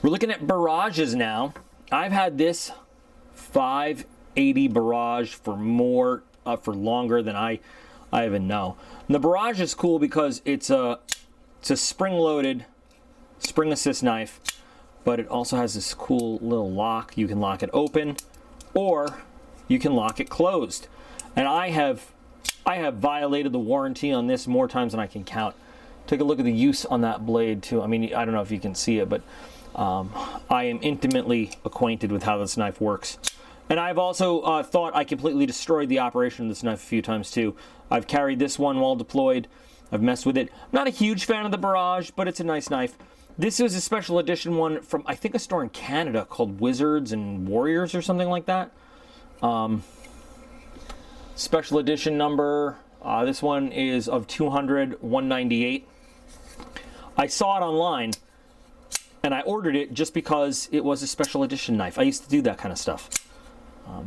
We're looking at Barrages now. I've had this 580 Barrage for longer than I even know. And the Barrage is cool because it's a spring-loaded, spring assist knife, but it also has this cool little lock. You can lock it open, or you can lock it closed. And I have violated the warranty on this more times than I can count. Take a look at the use on that blade too. I mean, I don't know if you can see it, but I am intimately acquainted with how this knife works. And I've also thought I completely destroyed the operation of this knife a few times too. I've carried this one while deployed. I've messed with it. I'm not a huge fan of the Barrage, but it's a nice knife. This is a special edition one from, I think, a store in Canada called Wizards and Warriors or something like that. Special edition number, this one is of 200, 198. I saw it online, and I ordered it just because it was a special edition knife. I used to do that kind of stuff.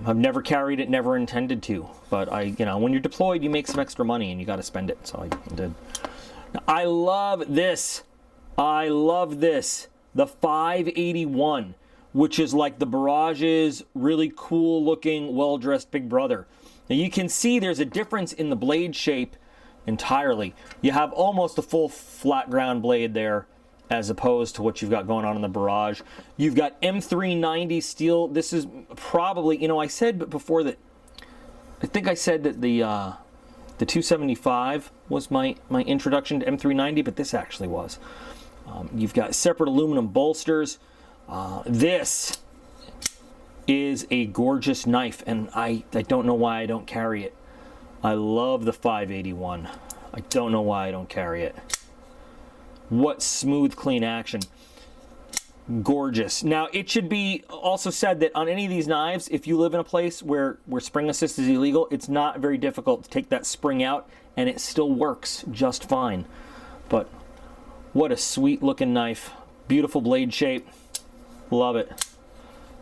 I've never carried it, never intended to, but when you're deployed, you make some extra money and you got to spend it, so I did. Now, I love this. I love this. The 581, which is like the Barrage's really cool looking, well-dressed big brother. Now you can see there's a difference in the blade shape entirely. You have almost a full flat ground blade there, as opposed to what you've got going on in the Barrage. You've got M390 steel. This is probably, I said before that, I think I said that the 275 was my introduction to M390, but this actually was. You've got separate aluminum bolsters. This is a gorgeous knife, and I don't know why I don't carry it. I love the 581. I don't know why I don't carry it. What smooth, clean action. Gorgeous. Now, it should be also said that on any of these knives, if you live in a place where spring assist is illegal, it's not very difficult to take that spring out, and it still works just fine. But what a sweet looking knife. Beautiful blade shape. Love it.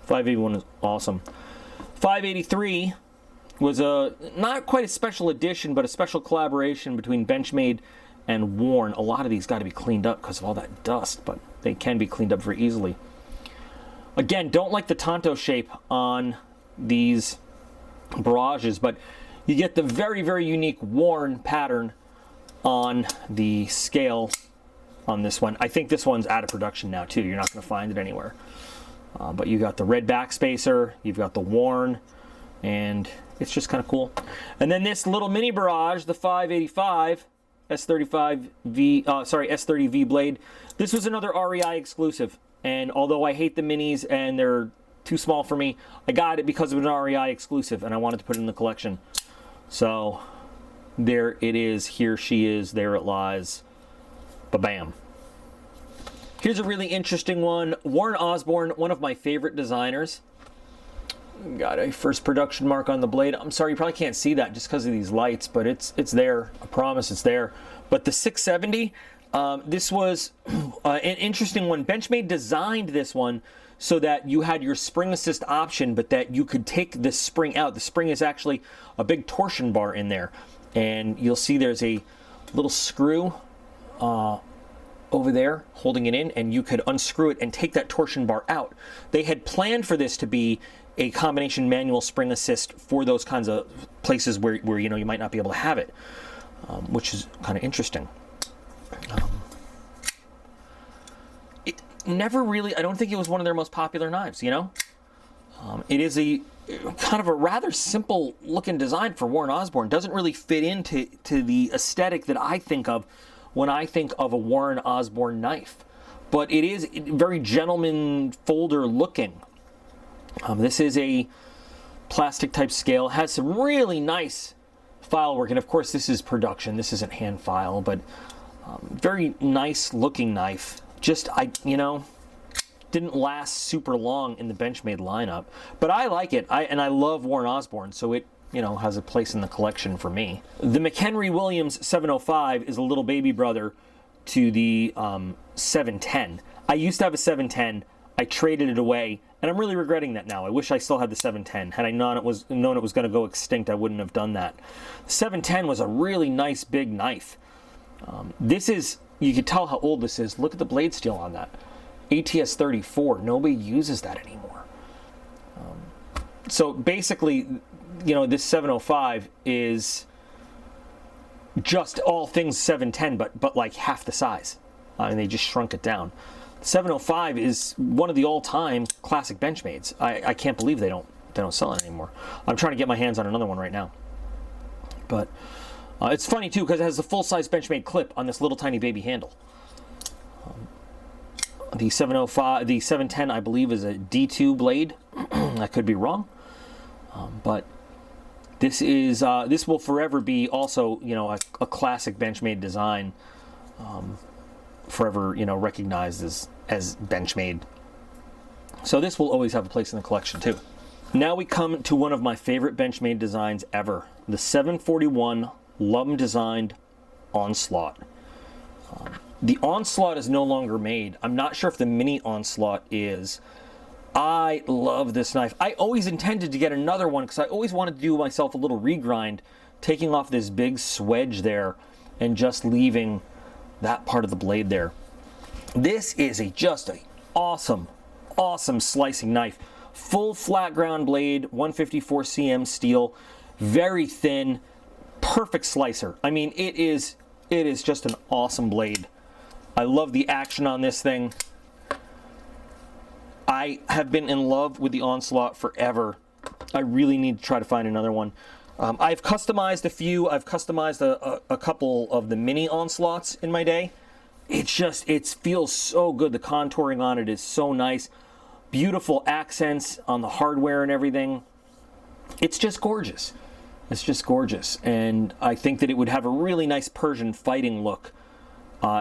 581 is awesome. 583 was not quite a special edition, but a special collaboration between Benchmade and Warren. A lot of these got to be cleaned up because of all that dust, but they can be cleaned up very easily. Again, don't like the Tonto shape on these Barrages, but you get the very, very unique Warren pattern on the scale on this one. I think this one's out of production now too. You're not going to find it anywhere. But you got the red backspacer, you've got the Warren, and it's just kind of cool. And then this little mini Barrage, the 585 S30V blade. This was another REI exclusive, and although I hate the minis and they're too small for me, I got it because of an REI exclusive, and I wanted to put it in the collection. So there it is. Here she is. There it lies. Ba-bam. Here's a really interesting one. Warren Osborne, one of my favorite designers. Got a first production mark on the blade. I'm sorry, you probably can't see that just because of these lights, but it's there. I promise it's there. But the 670, this was an interesting one. Benchmade designed this one so that you had your spring assist option, but that you could take the spring out. The spring is actually a big torsion bar in there. And you'll see there's a little screw over there holding it in, and you could unscrew it and take that torsion bar out. They had planned for this to be a combination manual spring assist for those kinds of places where you might not be able to have it, which is kind of interesting. It never really, I don't think it was one of their most popular knives, It is a kind of a rather simple looking design for Warren Osborne. Doesn't really fit into the aesthetic that I think of when I think of a Warren Osborne knife. But it is very gentleman folder looking. This is a plastic type scale. Has some really nice file work. And of course this is production. This isn't hand file, but very nice looking knife. Just, didn't last super long in the Benchmade lineup. But I like it. And I love Warren Osborne, so it has a place in the collection for me. The McHenry Williams 705 is a little baby brother to the 710. I used to have a 710. I traded it away, and I'm really regretting that now. I wish I still had the 710. Had I known it was going to go extinct, I wouldn't have done that. The 710 was a really nice big knife. This is, you can tell how old this is. Look at the blade steel on that. ATS 34. Nobody uses that anymore. So basically, you know, this 705 is just all things 710, but like half the size. And they just shrunk it down. 705 is one of the all-time classic Benchmades. I can't believe they don't sell it anymore. I'm trying to get my hands on another one right now. But it's funny too, because it has a full-size Benchmade clip on this little tiny baby handle. The 705, the 710, I believe, is a D2 blade. I could be wrong, but this is this will forever be also, you know, a classic Benchmade design, forever, you know, recognized as Benchmade. So this will always have a place in the collection too. Now we come to one of my favorite Benchmade designs ever, the 741 Lum designed Onslaught. The Onslaught is no longer made. I'm not sure if the mini Onslaught is. I love this knife. I always intended to get another one because I always wanted to do myself a little regrind, taking off this big swedge there and just leaving that part of the blade there. This is just an awesome, awesome slicing knife. Full flat ground blade, 154 cm steel, very thin, perfect slicer. I mean, it is just an awesome blade. I love the action on this thing. I have been in love with the Onslaught forever. I really need to try to find another one. I've customized a few. I've customized a couple of the mini Onslaughts in my day. It feels so good. The contouring on it is so nice. Beautiful accents on the hardware and everything. It's just gorgeous. It's just gorgeous. And I think that it would have a really nice Persian fighting look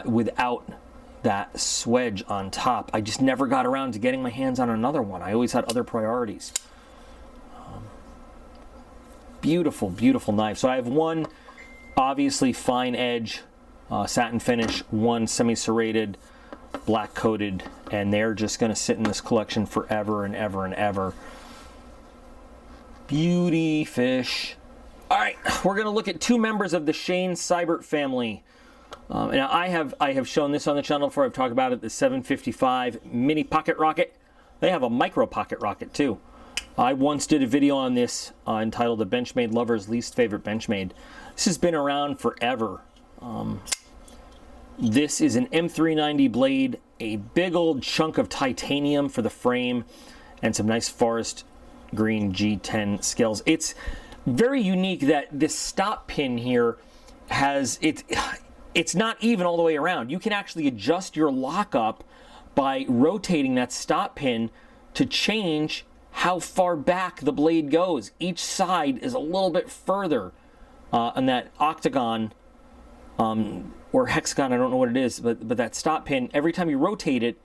without that swedge on top. I just never got around to getting my hands on another one. I always had other priorities. Beautiful, beautiful knife. So I have one obviously fine edge satin finish, one semi-serrated, black coated, and they're just going to sit in this collection forever and ever and ever. Beauty fish. All right, we're going to look at two members of the Shane Seibert family. Now I have shown this on the channel before. I've talked about it, the 755 mini pocket rocket. They have a micro pocket rocket too. I once did a video on this entitled The Benchmade Lover's Least Favorite Benchmade. This has been around forever. This is an M390 blade, a big old chunk of titanium for the frame, and some nice forest green G10 scales. It's very unique that this stop pin here has, it's not even all the way around. You can actually adjust your lockup by rotating that stop pin to change how far back the blade goes. Each side is a little bit further on that octagon or hexagon, I don't know what it is, but that stop pin, every time you rotate it,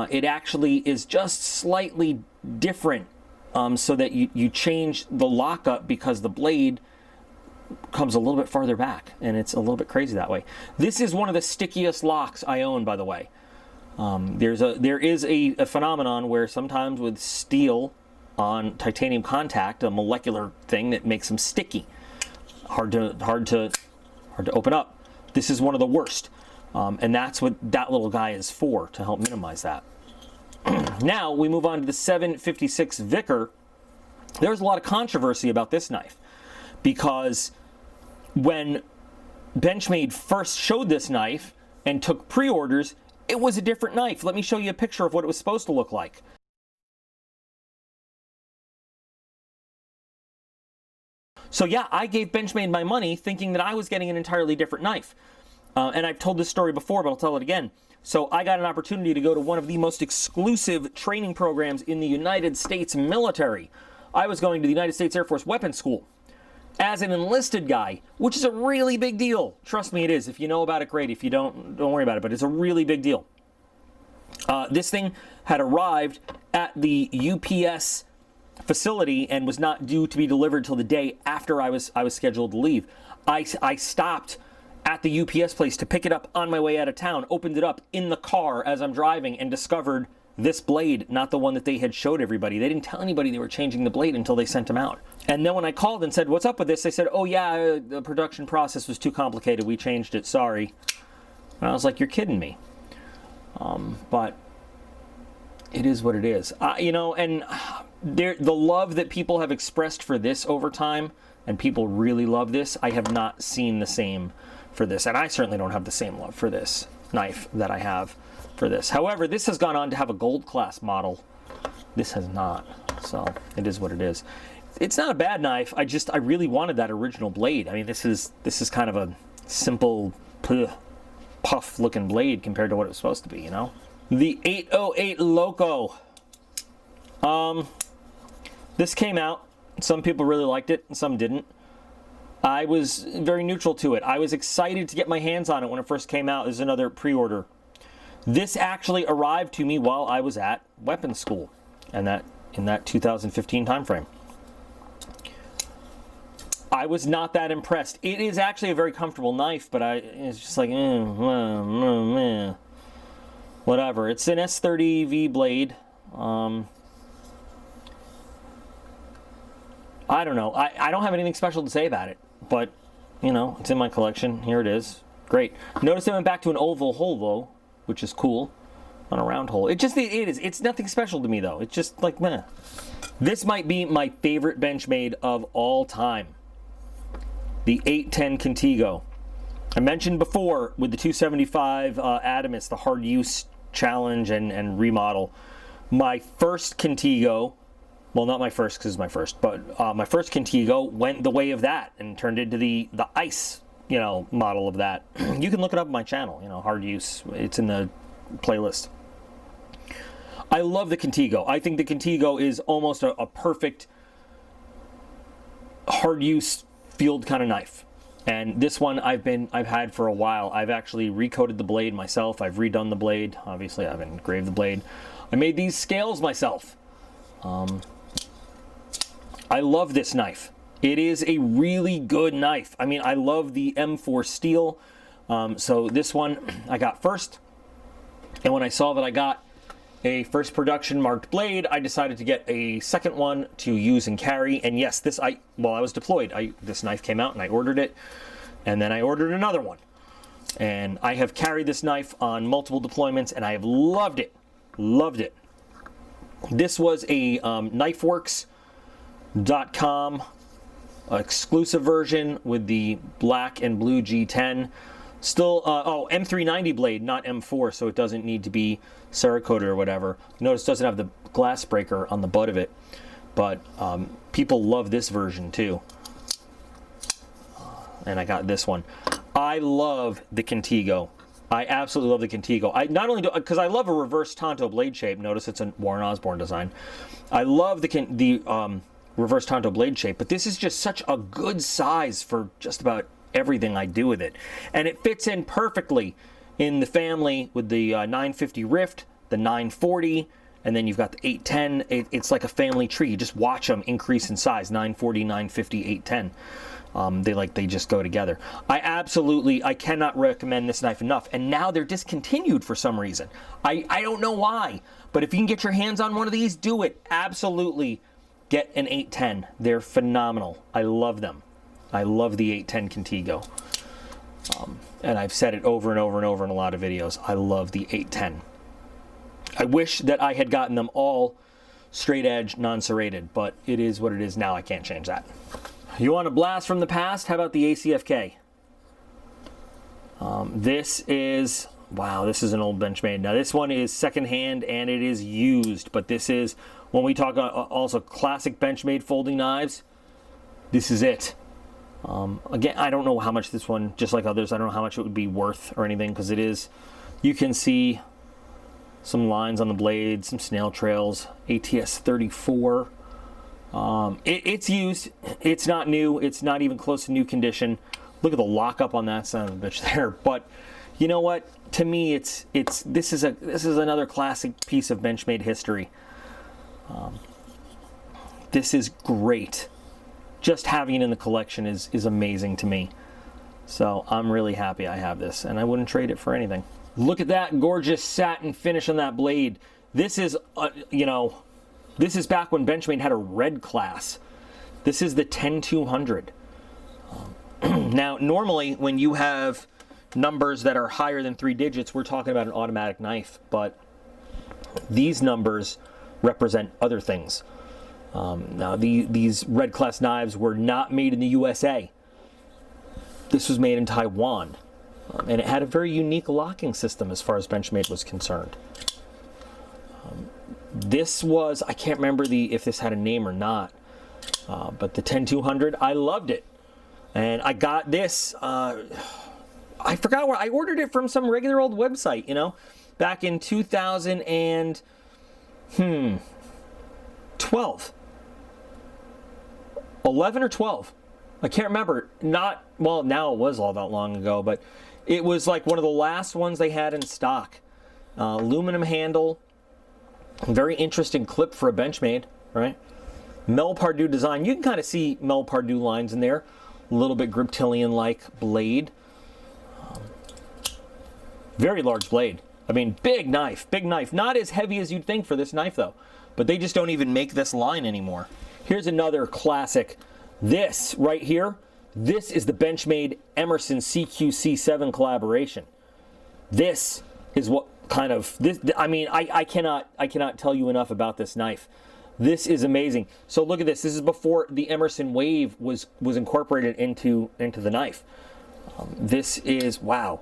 it actually is just slightly different so that you change the lockup because the blade comes a little bit farther back, and it's a little bit crazy that way. This is one of the stickiest locks I own, by the way. There is a phenomenon where sometimes with steel on titanium contact, a molecular thing that makes them sticky, hard to open up. This is one of the worst, and that's what that little guy is for, to help minimize that. Now we move on to the 756 Vickers. There's a lot of controversy about this knife because when Benchmade first showed this knife and took pre-orders, it was a different knife. Let me show you a picture of what it was supposed to look like. So yeah, I gave Benchmade my money thinking that I was getting an entirely different knife. And I've told this story before, but I'll tell it again. So I got an opportunity to go to one of the most exclusive training programs in the United States military. I was going to the United States Air Force Weapons School as an enlisted guy, which is a really big deal. Trust me, it is. If you know about it, great. If you don't worry about it, but it's a really big deal. This thing had arrived at the UPS facility and was not due to be delivered till the day after I was scheduled to leave. I stopped at the UPS place to pick it up on my way out of town, opened it up in the car as I'm driving, and discovered this blade, not the one that they had showed everybody. They didn't tell anybody they were changing the blade until they sent him out. And then when I called and said, what's up with this? They said, oh yeah, the production process was too complicated. We changed it, sorry. And I was like, you're kidding me. But it is what it is. You know, and the love that people have expressed for this over time, and people really love this, I have not seen the same for this. And I certainly don't have the same love for this knife that I have for this. However, this has gone on to have a gold class model. This has not. So it is what it is. It's not a bad knife. I really wanted that original blade. I mean, this is kind of a simple puff looking blade compared to what it was supposed to be, you know? The 808 Loco. This came out. Some people really liked it, and some didn't. I was very neutral to it. I was excited to get my hands on it when it first came out. There's another pre-order. This actually arrived to me while I was at weapons school, and in that 2015 timeframe. I was not that impressed. It is actually a very comfortable knife, but it's just like, whatever. It's an S30V blade. I don't know. I don't have anything special to say about it, but, you know, it's in my collection. Here it is. Great. Notice I went back to an oval hole, though, which is cool, on a round hole. It's nothing special to me, though. It's just like, meh. This might be my favorite Benchmade of all time. The 810 Contego. I mentioned before with the 275 Adamus, the hard use challenge and remodel. My first Contego, well, not my first because it's my first, but my first Contego went the way of that and turned into the ice, you know, model of that. You can look it up on my channel, you know, hard use. It's in the playlist. I love the Contego. I think the Contego is almost a perfect hard use field kind of knife. And this one I've had for a while. I've actually recoated the blade myself. I've redone the blade. Obviously, I've engraved the blade. I made these scales myself. I love this knife. It is a really good knife. I mean, I love the M4 steel. So this one I got first. And when I saw that I got a first production marked blade, I decided to get a second one to use and carry. And yes, while I was deployed, this knife came out and I ordered it. And then I ordered another one. And I have carried this knife on multiple deployments and I have loved it. Loved it. This was a KnifeWorks.com exclusive version with the black and blue G10. Still, M390 blade, not M4, so it doesn't need to be Cerakoted or whatever. Notice it doesn't have the glass breaker on the butt of it, but people love this version too. And I got this one. I love the Contego. I absolutely love the Contego. I not only do, because I love a reverse Tonto blade shape. Notice it's a Warren Osborne design. I love the reverse Tonto blade shape, but this is just such a good size for just about everything I do with it. And it fits in perfectly in the family with the 950 Rift, the 940, and then you've got the 810. It's like a family tree. You just watch them increase in size, 940, 950, 810. They just go together. I cannot recommend this knife enough. And now they're discontinued for some reason. I don't know why, but if you can get your hands on one of these, do it. Absolutely get an 810. They're phenomenal. I love them. I love the 810 Contego. And I've said it over and over and over in a lot of videos. I love the 810. I wish that I had gotten them all straight edge, non-serrated, but it is what it is now. I can't change that. You want a blast from the past? How about the ACFK? This is an old Benchmade. Now this one is secondhand and it is used, but this is, when we talk also classic Benchmade folding knives, this is it. Again, I don't know how much this one, just like others, I don't know how much it would be worth or anything, because it is, you can see some lines on the blade, some snail trails, ATS 34. It's used. It's not new. It's not even close to new condition. Look at the lockup on that son of a bitch there. But you know what? To me, this is another classic piece of Benchmade history. This is great. Just having it in the collection is amazing to me. So I'm really happy I have this, and I wouldn't trade it for anything. Look at that gorgeous satin finish on that blade. This is, this is back when Benchmade had a red class. This is the 10200. Now, normally when you have numbers that are higher than 3 digits, we're talking about an automatic knife, but These numbers represent other things. Now, these red class knives were not made in the USA. This was made in Taiwan. And it had a very unique locking system as far as Benchmade was concerned. This was, I can't remember if this had a name or not, but the 10200, I loved it. And I got this, I forgot where, I ordered it from some regular old website, you know, back in 2012. 11 or 12. I can't remember. Not, well, now it was all that long ago, but it was like one of the last ones they had in stock. Aluminum handle. Very interesting clip for a Benchmade, right? Mel Pardew design. You can kind of see Mel Pardew lines in there. A little bit Griptilian-like blade. Very large blade. I mean, big knife, big knife. Not as heavy as you'd think for this knife, though. But they just don't even make this line anymore. Here's another classic. This right here, this is the Benchmade Emerson CQC7 collaboration. This is what kind of, this, I mean, I cannot tell you enough about this knife. This is amazing. So look at this. This is before the Emerson Wave was incorporated into the knife. This is, wow.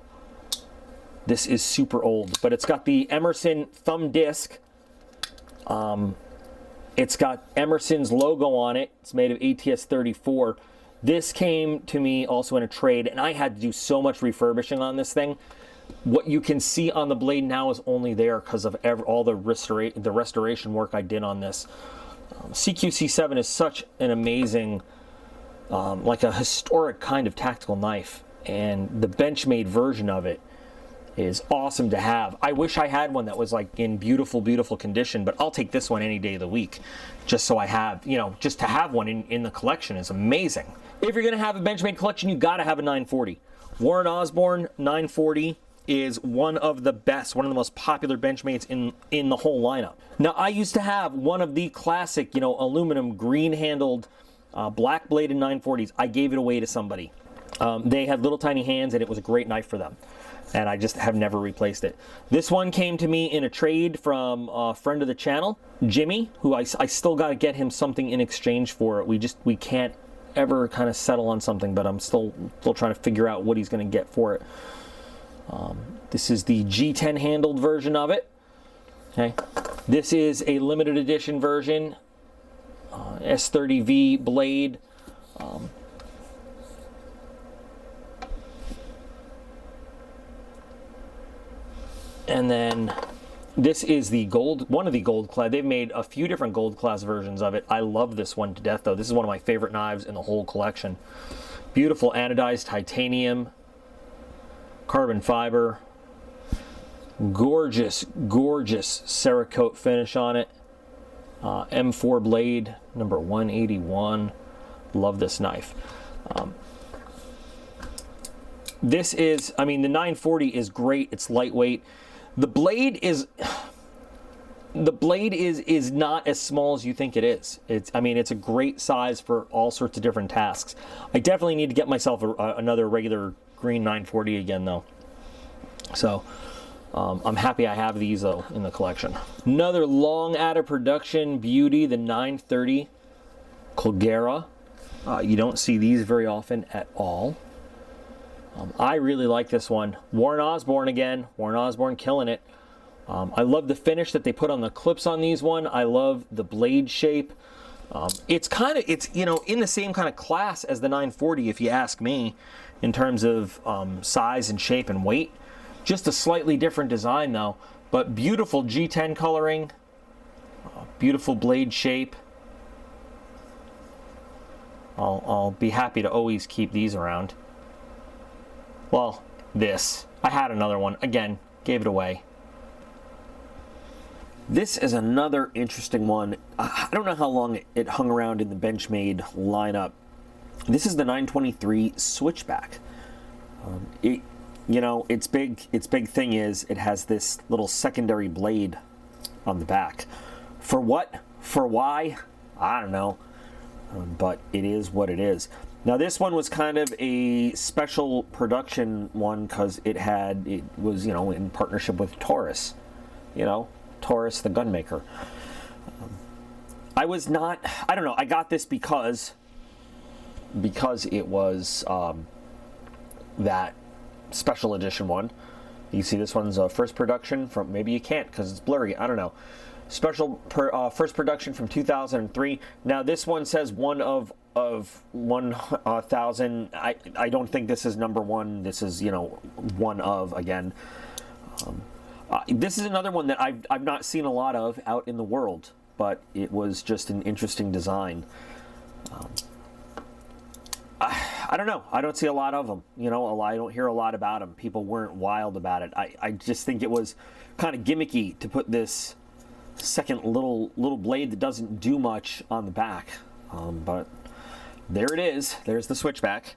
This is super old, but it's got the Emerson thumb disc. It's got Emerson's logo on it. It's made of ATS 34. This came to me also in a trade, and I had to do so much refurbishing on this thing. What you can see on the blade now is only there because of all the restoration work I did on this. CQC7 is such an amazing, like a historic kind of tactical knife, and the Benchmade version of it is awesome to have. I wish I had one that was like in beautiful, beautiful condition, but I'll take this one any day of the week, just so I have, you know, just to have one in the collection is amazing. If you're gonna have a Benchmade collection, you gotta have a 940. Warren Osborne 940 is one of the best, one of the most popular Benchmades in the whole lineup. Now, I used to have one of the classic, you know, aluminum green-handled black bladed 940s. I gave it away to somebody. They had little tiny hands, and it was a great knife for them. And I just have never replaced it. This one came to me in a trade from a friend of the channel, Jimmy, who I still got to get him something in exchange for it. We can't ever kind of settle on something, but I'm still trying to figure out what he's going to get for it. This is the G10 handled version of it. Okay, this is a limited edition version, S30V blade. And then this is the gold, one of the gold class. They've made a few different gold class versions of it. I love this one to death, though. This is one of my favorite knives in the whole collection. Beautiful anodized titanium, carbon fiber, gorgeous, gorgeous Cerakote finish on it. M4 blade, number 181. Love this knife. This is, I mean, the 940 is great. It's lightweight. The blade is not as small as you think it is. I mean, it's a great size for all sorts of different tasks. I definitely need to get myself another regular green 940 again, though. So I'm happy I have these, though, in the collection. Another long out of production beauty, the 930 Colgera. You don't see these very often at all. I really like this one. Warren Osborne again. Warren Osborne killing it. I love the finish that they put on the clips on these one. I love the blade shape. It's you know, in the same kind of class as the 940, if you ask me, in terms of size and shape and weight. Just a slightly different design, though. But beautiful G10 coloring. Beautiful blade shape. I'll be happy to always keep these around. Well, this. I had another one. Again, gave it away. This is another interesting one. I don't know how long it hung around in the Benchmade lineup. This is the 923 Switchback. You know, its big thing is it has this little secondary blade on the back. For what? For why? I don't know. But it is what it is. Now, this one was kind of a special production one because it was, you know, in partnership with Taurus. You know, Taurus the Gunmaker. I don't know, I got this because it was that special edition one. You see this one's first production from, maybe you can't because it's blurry, I don't know. First production from 2003. Now this one says one of 1,000. I don't think this is number one. This is, you know, one of, again. This is another one that I've not seen a lot of out in the world, but it was just an interesting design. I don't know. I don't see a lot of them. You know, I don't hear a lot about them. People weren't wild about it. I just think it was kind of gimmicky to put this second little blade that doesn't do much on the back. But there it is. There's the switchback.